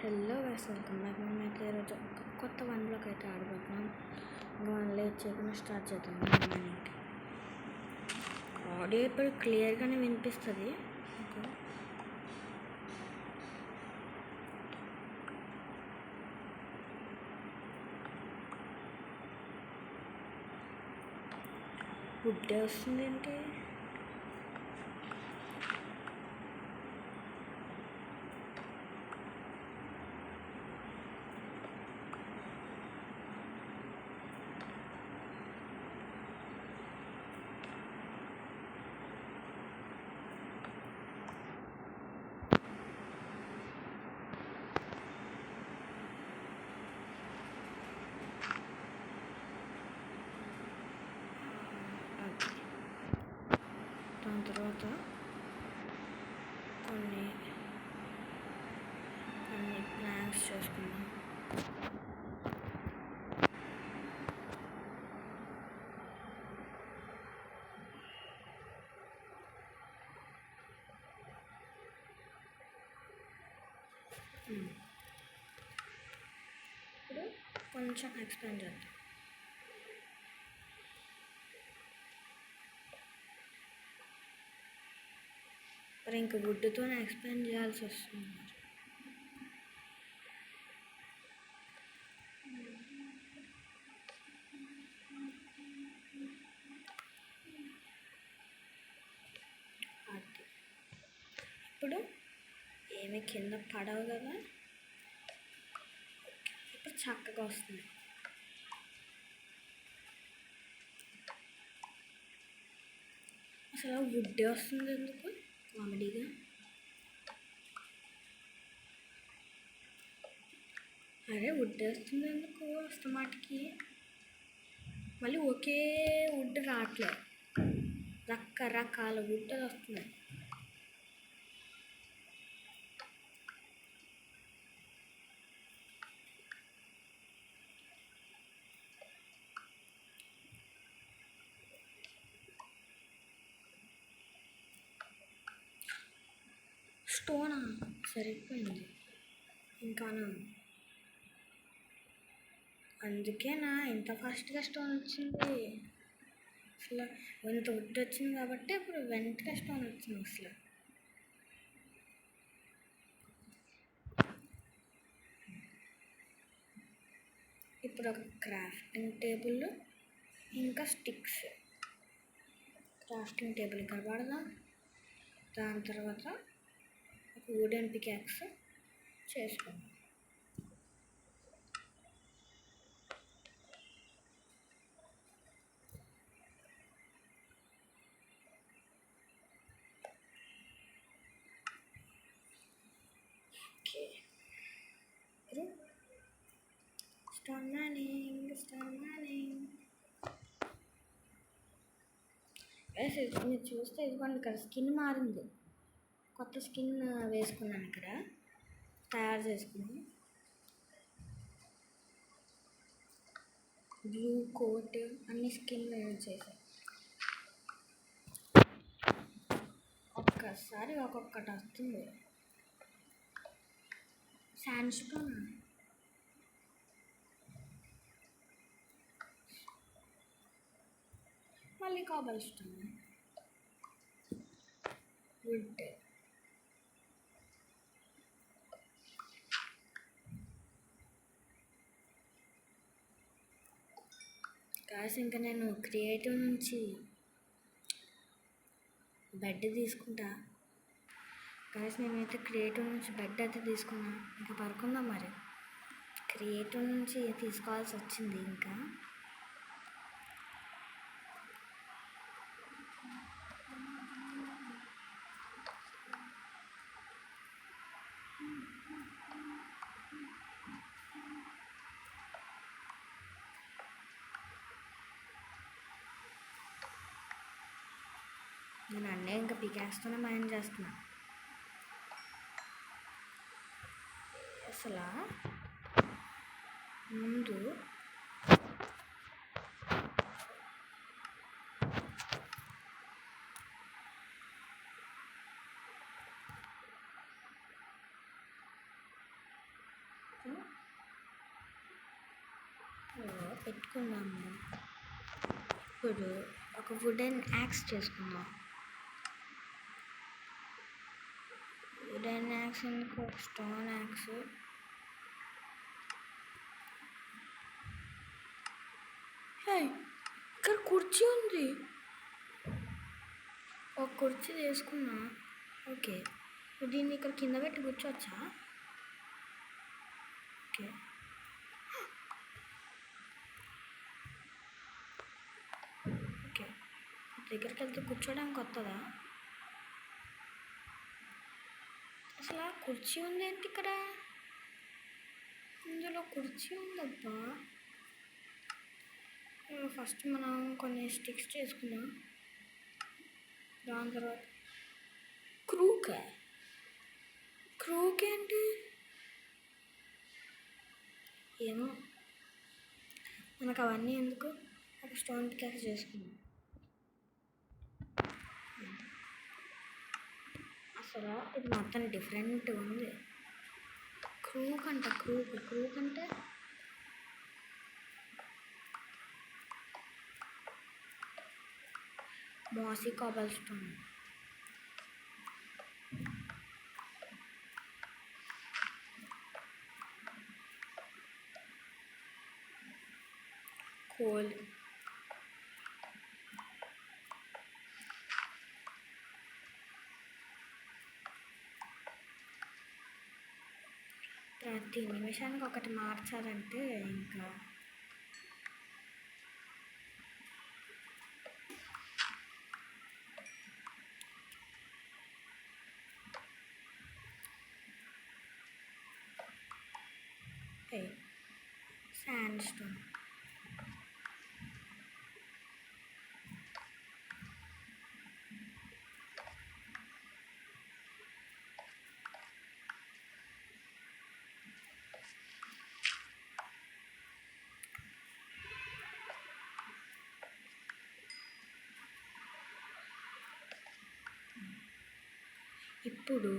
Hello guys, welcome back. మేమైతే ఈరోజు ఒక కొత్త వన్లోకి అయితే ఆడిపోతున్నాం. ఇంకా మనం లేట్ చేయకుండా స్టార్ట్ చేద్దాం. ఆడియో ఇప్పుడు క్లియర్గానే వినిపిస్తుంది. గుడ్డే వస్తుంది ఏంటి? దాని తర్వాత కొన్ని ప్లాన్స్ చేసుకున్నాం. ఇప్పుడు కొంచెం ఎక్స్ప్లెయిన్ చేద్దాం. మరి ఇంక వుడ్తోనే ఎక్స్ప్లెయిన్ చేయాల్సి వస్తుంది. అది ఇప్పుడు ఏమి కింద పడవు కదా, ఇప్పుడు చక్కగా వస్తుంది. అసలు వుడ్డే వస్తుంది ఎందుకు కామెడీగా? అరే వుడ్ వస్తుంది ఎందుకు వస్తమాటికి? మళ్ళీ ఒకే వుడ్ రావట్లేదు, రకరకాల వుడ్లు వస్తున్నాయి. స్టోనా సరిపోయింది ఇంకానా? అందుకేనా ఇంత ఫాస్ట్గా స్టోన్ వచ్చింది? అసలు ఇంత వుడ్ వచ్చింది కాబట్టి ఇప్పుడు వెంటనే స్టోన్ వచ్చింది. అసలు ఇప్పుడు ఒక క్రాఫ్టింగ్ టేబుల్ ఇంకా స్టిక్స్. క్రాఫ్టింగ్ టేబుల్ ఇక్కడ పడదాం. దాని తర్వాత ఒక వుడెన్ పికాక్స్ చేసుకుందాం. Okay, stone mining. మీరు చూస్తే ఇదిగోండి, ఇక్కడ స్కిన్ మారింది. కొత్త స్కిన్ వేసుకున్నాను, ఇక్కడ తయారు చేసుకున్నాను. బ్లూ కోట్ అన్ని స్కిన్ యూజ్ చేశాను. ఒక్కసారి ఒక్కొక్కటి వస్తుంది. శాండ్ స్టోన్, మళ్ళీ కాబల్ స్టోన్, వుడ్. కాసి ఇంకా నేను క్రియేటివ్ నుంచి బెడ్ తీసుకుంటా. కాసి నేనైతే క్రియేటివ్ నుంచి బెడ్ అయితే తీసుకున్నా. ఇంకా పడుకుందాం. మరి క్రియేటివ్ నుంచి తీసుకోవాల్సి వచ్చింది. ఇంకా నేను అన్నీ ఇంకా పికాక్స్తోనే మైండ్ చేస్తున్నా. అసలు ముందు పెట్టుకున్నాము. ఇప్పుడు ఒక వుడెన్ యాక్స్ చేసుకుందాం. వుడెన్ యాక్స్ ఎందుకు, ఒక స్టోన్ యాక్స్. ఇక్కడ కుర్చీ ఉంది, ఒక కుర్చీ తీసుకున్నా. ఓకే, దీన్ని ఇక్కడ కింద పెట్టి కూర్చోవచ్చా? ఓకే, ఓకే, దగ్గరికి వెళ్తే కూర్చోడానికి వస్తుందా? అసలు ఆ కుర్చీ ఉంది ఏంటి ఇక్కడ? ఇందులో కుర్చీ ఉందబ్బా. ఫస్ట్ మనం కొన్ని స్టిక్స్ చేసుకున్నాం. దాని తర్వాత క్రూక్ ఏంటి ఏమో, మనకు అవన్నీ ఎందుకు, ఒక స్టోన్ పికాక్స్ చేసుకున్నాం. అసలు ఇది మొత్తం డిఫరెంట్ ఉంది. క్రూక్ అంటే మాసీ కాబల్ స్టోన్. కోల్, ప్రతి నిమిషానికి ఒకటి మార్చాలంటే ఇంకా శాండ్ స్టోన్. ఇప్పుడు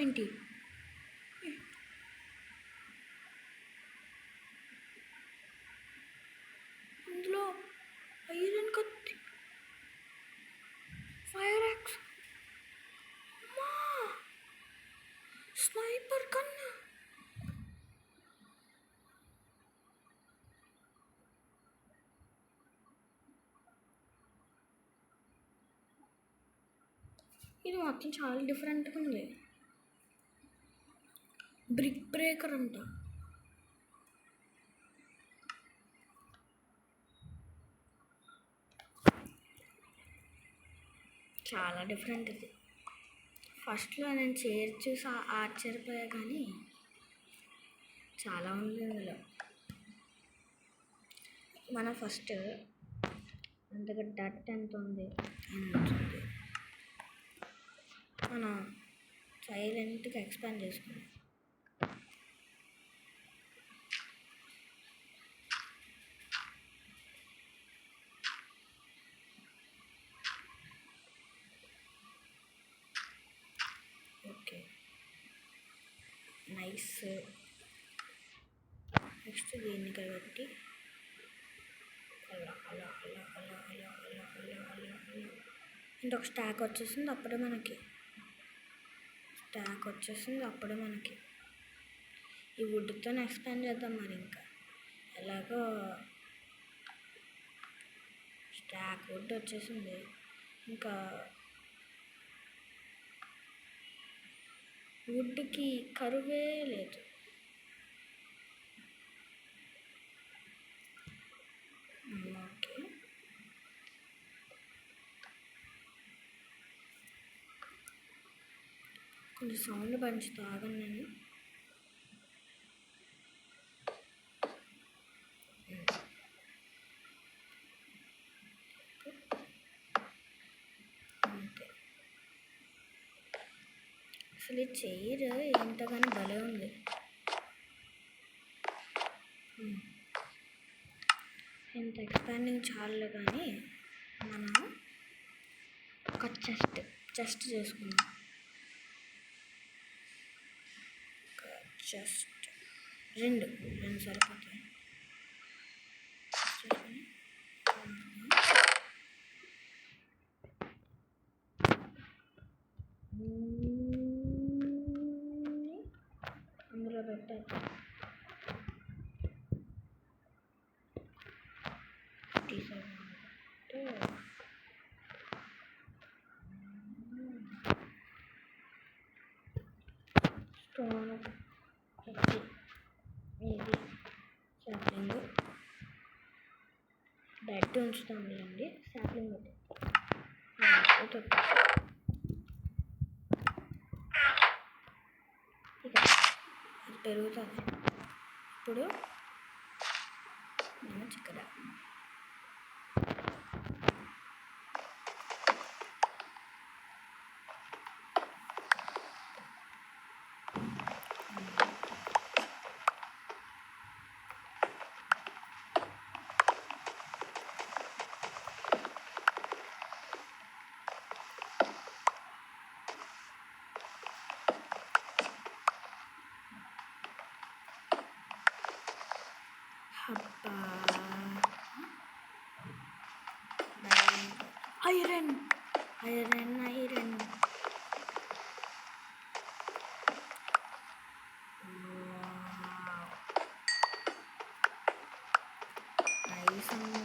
ఏంటి ఇందులో ఐరన్ కత్తి, ఫైర్ యాక్స్, స్నైపర్ కన్నా. ఇది మొత్తం చాలా డిఫరెంట్గా ఉంది. బ్రిక్ బ్రేకర్ అంట. చాలా డిఫరెంట్ ఇది. ఫస్ట్లో నేను చూసి ఆశ్చర్యపోయా, కానీ చాలా ఉంది ఇందులో. మన ఫస్ట్ అంతగా డట్ ఎంత ఉంది అని మనం సైలెంట్గా ఎక్స్పాండ్ చేసుకున్నాం. Okay, nice. నెక్స్ట్ దీన్ని కాబట్టి అలా అలా అలా అలా అలా అలా అలా అలా అలా ఇంకొక స్టాక్ వచ్చేసింది. అప్పుడే మనకి ఈ వుడ్తో ఎక్స్పాండ్ చేద్దాం. మరి ఇంకా ఎలాగో స్టాక్ వుడ్ వచ్చేసింది, ఇంకా వుడ్కి కరువే లేదు. ఓకే, కొంచెం సౌండ్ పంచుతా ఆగండి. నేను అంతే. అసలు ఈ చైర్ ఏంటో కానీ భలే ఉంది. ఇంత ఎక్స్పాండింగ్ చాలు, కానీ మనం ఒక చెస్ట్ చేసుకుందాం. జస్ట్ రెండు సరిపోతాయి. అందులో పెట్టాలి. స్టోన్ పెట్టి ఇది శాప్లింగ్ బెడ్ ఉంచుతాం లేండి. శాప్లింగ్ పెట్టి ఇక అది పెరుగుతుంది. ఇప్పుడు నేను చిక్కడా ఐరన్ నైస్ అమ్మా.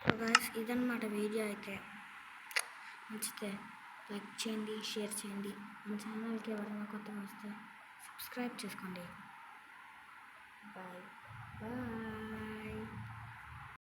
సో గాయ్స్ ఇదన్నమాట వీడియో. అయితే నచ్చితే లైక్ చేయండి, షేర్ చేయండి. మన ఛానల్కి ఎవరైనా కొత్తగా వస్తే సబ్స్క్రైబ్ చేసుకోండి. బాయ్.